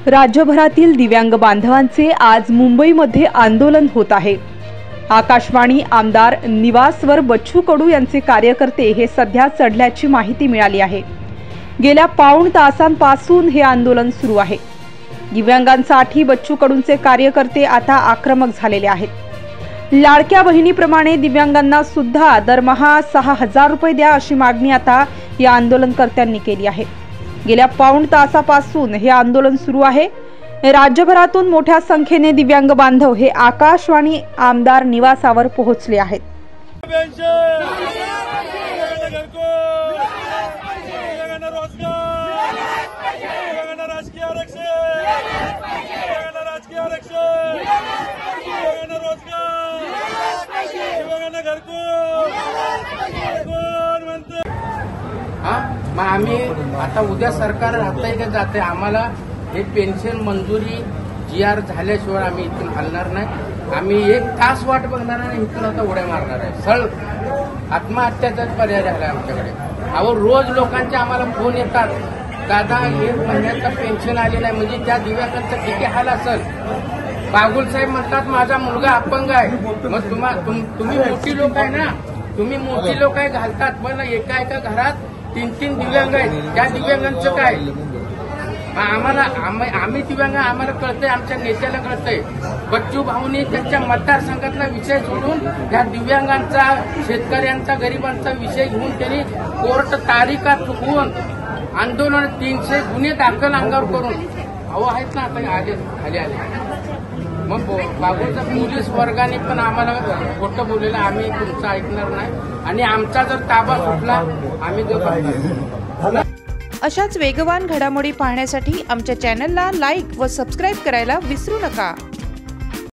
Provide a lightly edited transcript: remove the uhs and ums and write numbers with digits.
राज्यभरातील दिव्यांग बांधवांचे आज मुंबईमध्ये आंदोलन होत आहे। आकाशवाणी आमदार निवासवर बच्चू कडू यांचे कार्यकर्ते हे सध्या चढल्याची माहिती मिळाली आहे। गेल्या पाऊण तासांपासून हे आंदोलन सुरू आहे। दिव्यांगांसाठी बच्चू कडूंचे कार्यकर्ते आता आक्रमक झालेले आहेत। लाडक्या बहिणीप्रमाणे दिव्यांगांना सुद्धा दरमहा 6,000 रुपये द्या अशी मागणी आता या आंदोलनकर्त्यांनी केली आहे। गेल्या पाऊण तासापासून हे आंदोलन सुरू आहे। राज्यभरातून मोठ्या संख्येने दिव्यांग बांधव हे आकाशवाणी आमदार निवासावर पोहोचले आहेत। मग आम्ही आता उद्या सरकार राहतंय का जाते, आम्हाला हे पेन्शन मंजुरी GR झाल्याशिवाय आम्ही इथून हलणार नाही। आम्ही 1 तास वाट बघणार नाही, इथून आता उड्या मारणार आहे। सळ आत्महत्याचाच पर्याय झाला आमच्याकडे। अहो रोज लोकांचे आम्हाला फोन येतात, दादा 1 महिन्याचं पेन्शन आली नाही, म्हणजे त्या दिव्यांगांचं किती हाल असेल। बागुल साहेब म्हणतात माझा मुलगा अपंग आहे। मग तुम्ही मोठी लोक आहे ना, तुम्ही मोठी लोक आहे घालतात, पण एका घरात 3-3 दिव्यांग आहेत। त्या दिव्यांगांचं काय? आम्ही दिव्यांग आम्हाला कळतंय, आमच्या नेत्याला कळतंय। बच्चू भाऊनी त्यांच्या मतदारसंघातला विषय सोडून त्या दिव्यांगांचा, शेतकऱ्यांचा, गरिबांचा विषय घेऊन त्यांनी कोर्ट तारीखा चुकवून आंदोलन 300 गुन्हे दाखल अंगावर करून अहो आहेत ना आता खाली आले। मग बागुलच्या पोलीस वर्गाने पण आम्हाला खोटं बोललेलं, आम्ही तुमचं ऐकणार नाही आणि आमचा जर ताबा सुटला आम्ही तो। अशाच वेगवान घडामोडी पाहण्यासाठी आमच्या चॅनलला लाईक व सबस्क्राईब करायला विसरू नका।